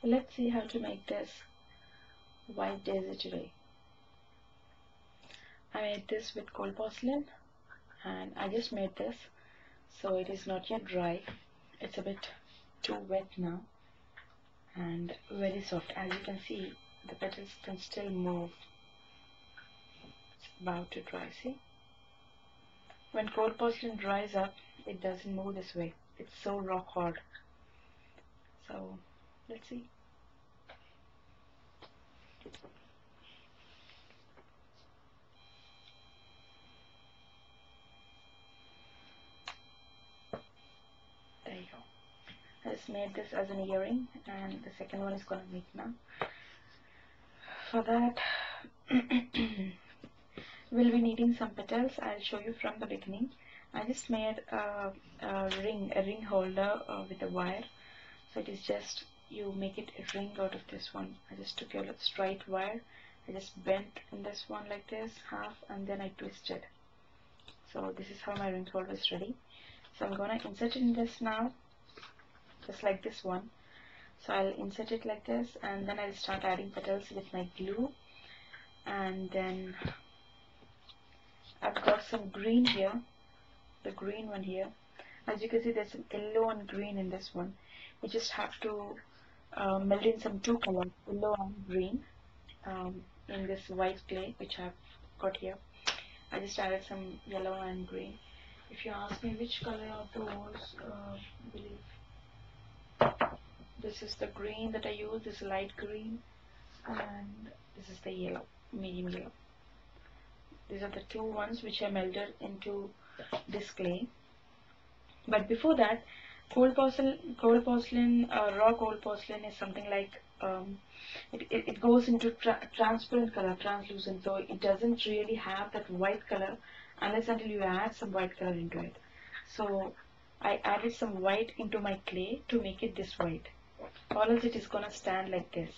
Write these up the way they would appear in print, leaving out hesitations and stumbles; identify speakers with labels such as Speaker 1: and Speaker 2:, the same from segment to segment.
Speaker 1: Let's see how to make this white daisy today. I made this with cold porcelain, and I just made this, so it is not yet dry. It's a bit too wet now and very soft. As you can see, the petals can still move. It's about to dry, see? When cold porcelain dries up, it doesn't move this way. It's so rock hard. So let's see. There you go. I just made this as an earring, and the second one is gonna make now. For that, we'll be needing some petals. I'll show you from the beginning. I just made a ring holder with a wire. So it is just, you make it a ring out of this one. I just took a straight wire, I just bent in this one like this, half, and then I twisted. So this is how my ring holder is ready. So I'm gonna insert it in this now, just like this one. So I'll insert it like this, and then I'll start adding petals with my glue. And then I've got some green here, the green one here. As you can see, there's some yellow and green in this one. You just have to melt in some two colors, yellow and green, in this white clay which I've got here. I just added some yellow and green. If you ask me which color are those, I believe this is the green that I use, this light green, and this is the yellow, medium yellow. These are the two ones which I melted into this clay. But before that, raw cold porcelain is something like, it goes into transparent color, translucent, so it doesn't really have that white color unless until you add some white color into it. So I added some white into my clay to make it this white, or else it is gonna stand like this.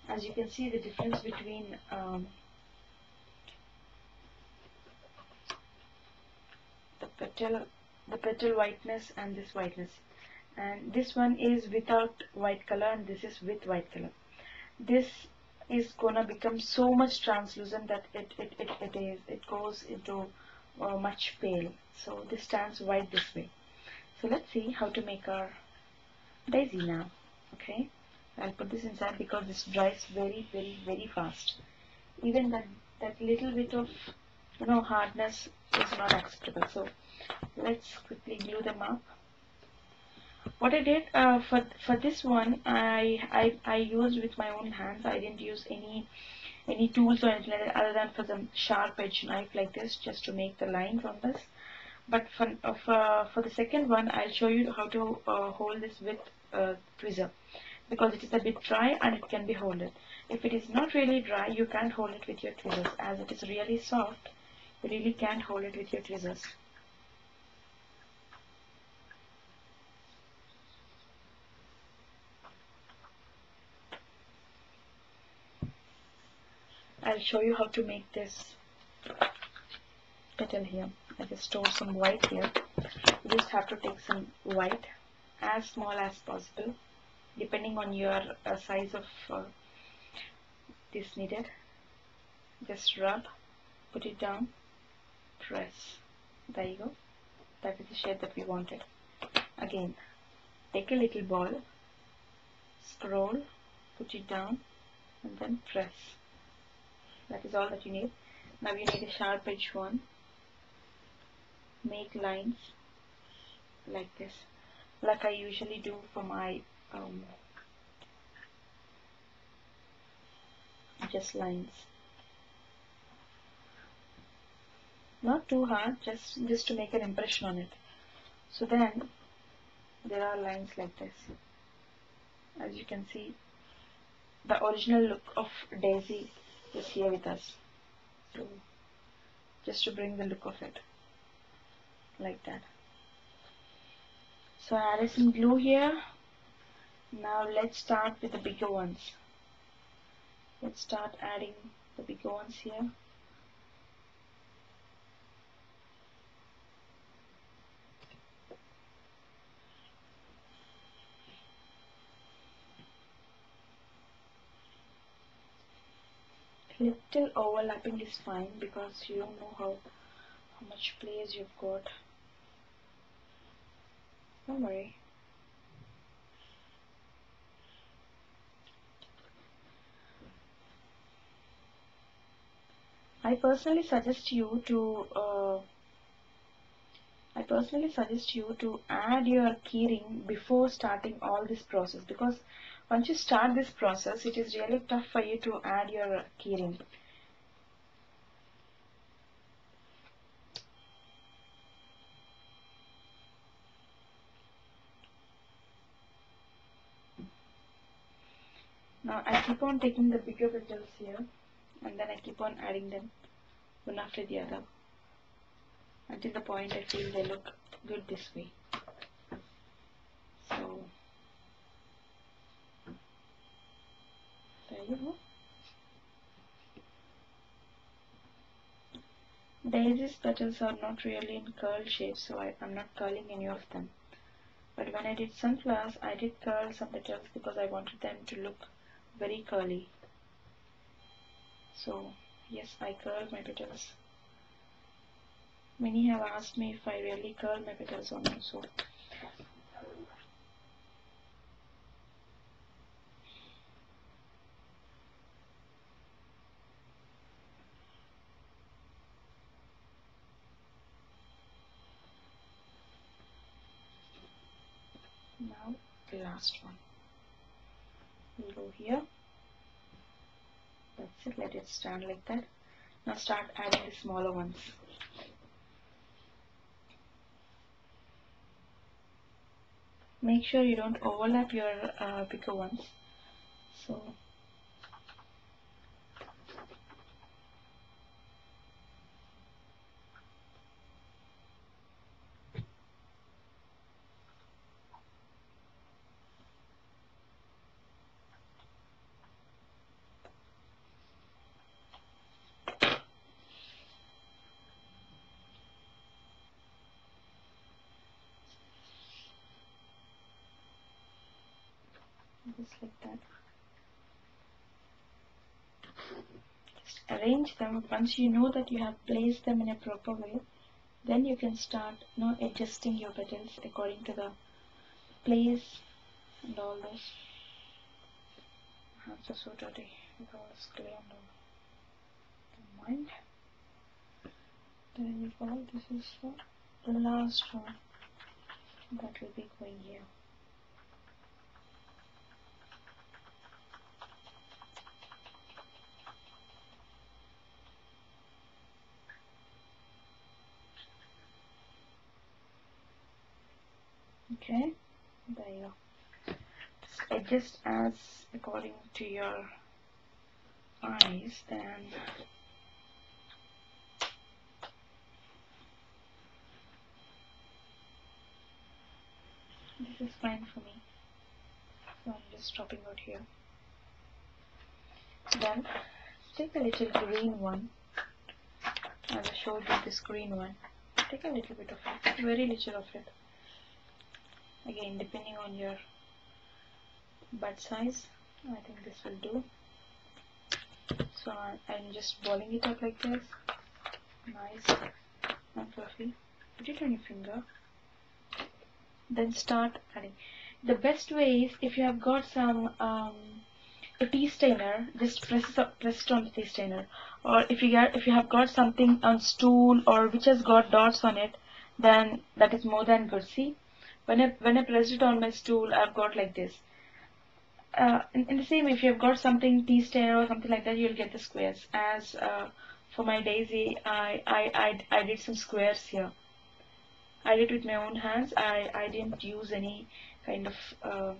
Speaker 1: As you can see, the difference between the petal whiteness and this whiteness, and this one is without white color and this is with white color. This is gonna become so much translucent that it goes into much pale. So this stands white this way. So let's see how to make our daisy now. Okay, I'll put this inside because this dries very fast. Even that little bit of hardness is not acceptable. So let's quickly glue them up. What I did for this one, I used with my own hands. I didn't use any tools or anything like that, other than for some sharp edge knife like this, just to make the line from this. But for the second one, I'll show you how to hold this with tweezer, because it is a bit dry and it can be holded. If it is not really dry, you can't hold it with your tweezers. As it is really soft, you really can't hold it with your tweezers. I'll show you how to make this petal here. I just stored some white here. You just have to take some white, as small as possible, depending on your size of this needed. Just rub, put it down, press. There you go. That is the shade that we wanted. Again, take a little ball, scroll, put it down, and then press. That is all that you need. Now you need a sharp edge one. Make lines like this, like I usually do for my just lines. Not too hard, just to make an impression on it. So then there are lines like this. As you can see, the original look of Daisy is here with us. So just to bring the look of it like that. So I added some glue here. Now let's start with the bigger ones. Let's start adding the bigger ones here. Little overlapping is fine because you don't know how much place you've got. Don't worry. I personally suggest you to add your keyring before starting all this process, because once you start this process, it is really tough for you to add your keyring. Now I keep on taking the bigger petals here, and then I keep on adding them one after the other until the point I feel they look good this way. So there you go. Daisies petals are not really in curl shape, so I'm not curling any of them. But when I did sunflowers, I did curl some petals because I wanted them to look very curly. So yes, I curl my petals. Many have asked me if I really curl my petals or not. So now the last one. We'll go here. That's it. Let it stand like that. Now start adding the smaller ones. Make sure you don't overlap your bigger ones. So just like that. Just arrange them. Once you know that you have placed them in a proper way, then you can start adjusting your petals according to the place and all this. Hands are so dirty with all this clay and all. Don't mind. There you go. This is the last one that will be going here. Okay, there you go. Just adjust as according to your eyes, then this is fine for me. So I'm just dropping out here. Then take a little green one. As I showed you this green one. Take a little bit of it, very little of it. Again, depending on your bud size, I think this will do. So I'm just balling it up like this. Nice and fluffy. Put it on your finger. Then start adding. The best way is, if you have got some a tea stainer, just press it on the tea stainer. Or if you have got something on stool or which has got dots on it, then that is more than good. See, when I pressed it on my stool, I've got like this. In the same, if you've got something tea stainer or something like that, you'll get the squares. As for my daisy, I did some squares here. I did it with my own hands. I didn't use any kind of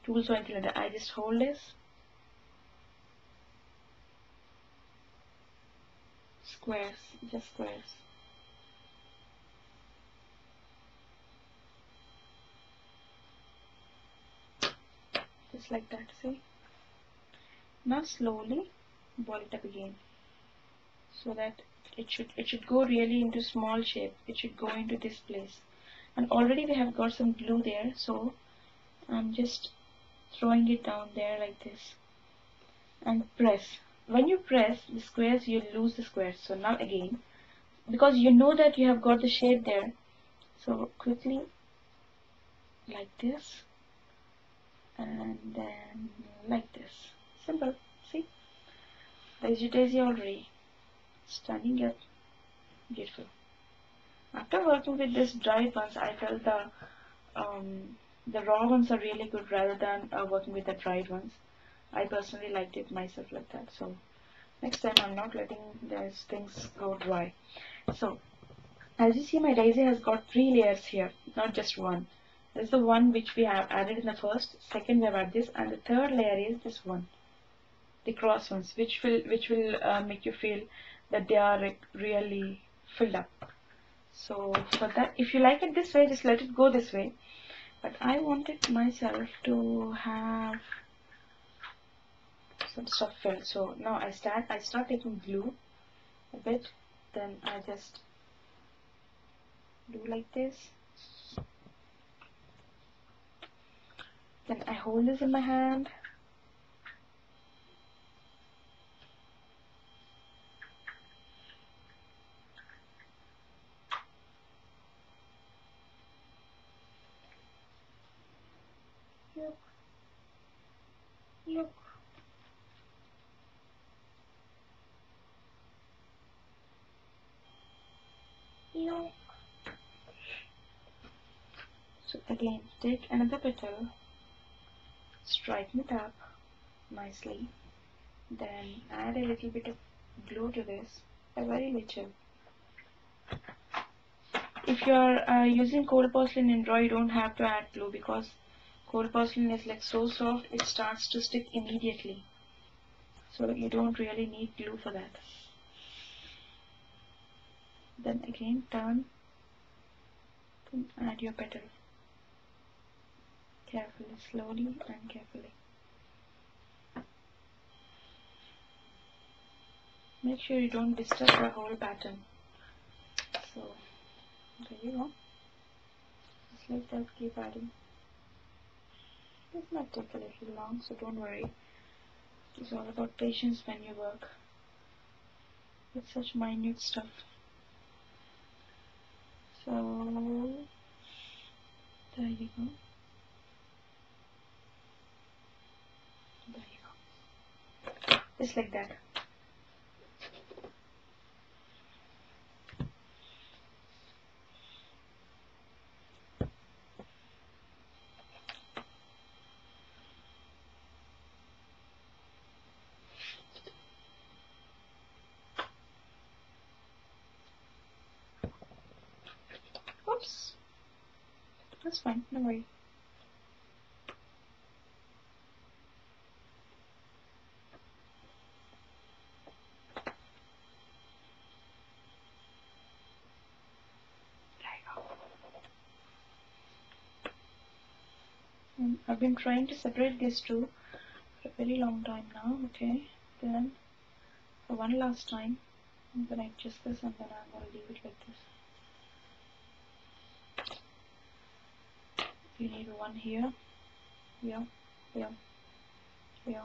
Speaker 1: tools or anything like that. I just hold this, squares, just squares. Just like that, see? Now slowly ball it up again, so that it should go really into small shape. It should go into this place. And already we have got some glue there, so I'm just throwing it down there like this, and press. When you press the squares, you lose the squares. So now again, because you know that you have got the shape there, so quickly like this, and then like this. Simple. See, there's your daisy already standing up. Beautiful. After working with this dried ones, I felt the raw ones are really good rather than working with the dried ones. I personally liked it myself like that. So next time I'm not letting these things go dry. So as you see, my daisy has got 3 layers here, not just one. This is the one which we have added in the first, second we have added this, and the third layer is this one, the cross ones, which will make you feel that they are like really filled up. So for that, if you like it this way, just let it go this way. But I wanted myself to have some stuff filled. So now I start taking glue a bit, then I just do like this. Then I hold this in my hand. Look. Look. Look. So again, take another petal, straighten it up nicely, then add a little bit of glue to this, a very little. If you are using cold porcelain in draw, you don't have to add glue because cold porcelain is like so soft, it starts to stick immediately. So you don't really need glue for that. Then again turn, then add your petal. Carefully, slowly and carefully. Make sure you don't disturb the whole pattern. So there you go. Just like that, keep adding. This might take a little long, so don't worry. It's all about patience when you work with such minute stuff. So there you go. There you go. Just like that. Oops. That's fine, no worry. I've been trying to separate these two for a very long time now. Okay, then for one last time I'm gonna adjust this and then I'm gonna leave it like this. You need one here, here, here, here,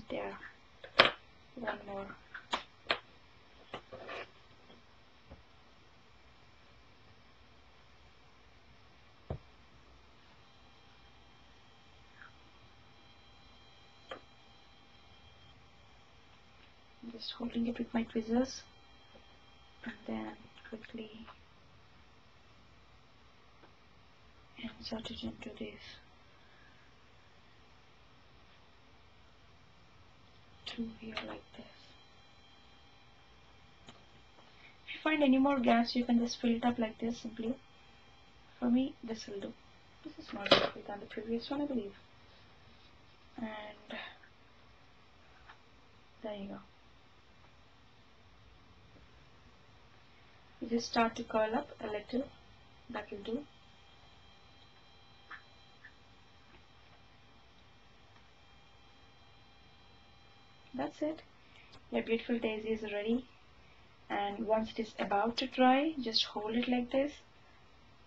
Speaker 1: there, one more. I'm just holding it with my tweezers and then quickly insert it into this two here like this. If you find any more gaps, you can just fill it up like this simply. For me, this will do. This is more difficult than the previous one, I believe. And there you go. You just start to curl up a little. That will do. That's it. Your beautiful daisy is ready. And once it is about to dry, just hold it like this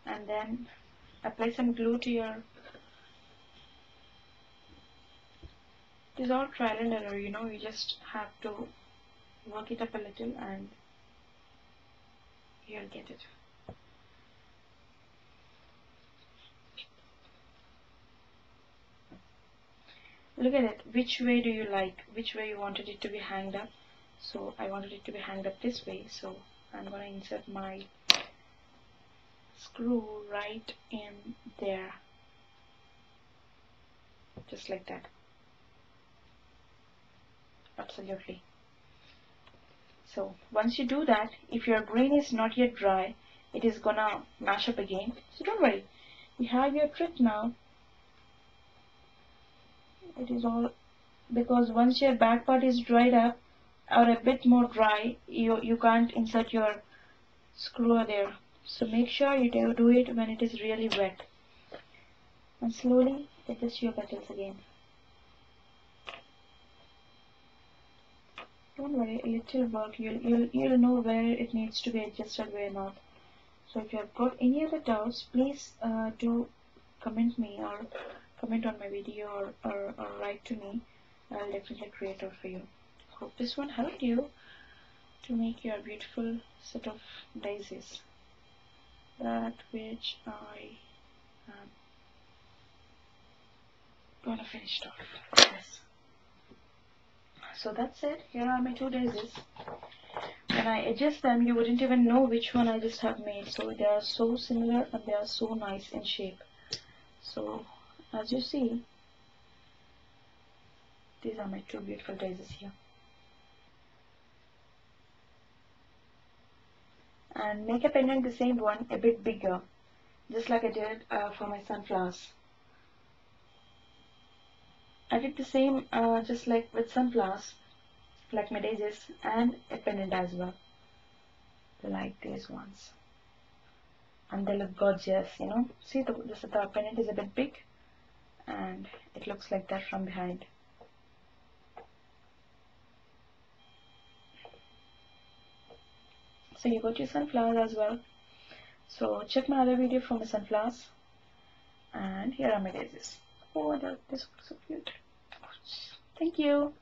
Speaker 1: and then apply some glue to your It is all trial and error, you know. You just have to work it up a little and you'll get it. Look at it. Which way do you like? Which way you wanted it to be hanged up? So I wanted it to be hanged up this way. So I'm going to insert my screw right in there. Just like that. Absolutely. So once you do that, if your green is not yet dry, it is gonna mash up again. So don't worry. You have your trick now. It is all because once your back part is dried up or a bit more dry, you can't insert your screw there. So make sure you do it when it is really wet. And slowly adjust your petals again. Don't worry, a little work, you'll know where it needs to be adjusted, where not. So if you have got any other doubts, please do comment me or comment on my video or write to me. I'll definitely create it for you. Hope this one helped you to make your beautiful set of daisies. That which I am gonna finish off. Yes. So that's it. Here are my 2 daisies. When I adjust them, you wouldn't even know which one I just have made. So they are so similar and they are so nice in shape. So as you see, these are my 2 beautiful daisies here. And make a pendant the same one, a bit bigger, just like I did for my sunflowers. I did the same just like with sunflowers, like my daisies, and a pendant as well, like these ones. And they look gorgeous, you know. See, the pendant is a bit big, and it looks like that from behind. So you got your sunflowers as well. So check my other video for my sunflowers. And here are my daisies. Oh, this looks so cute. Thank you.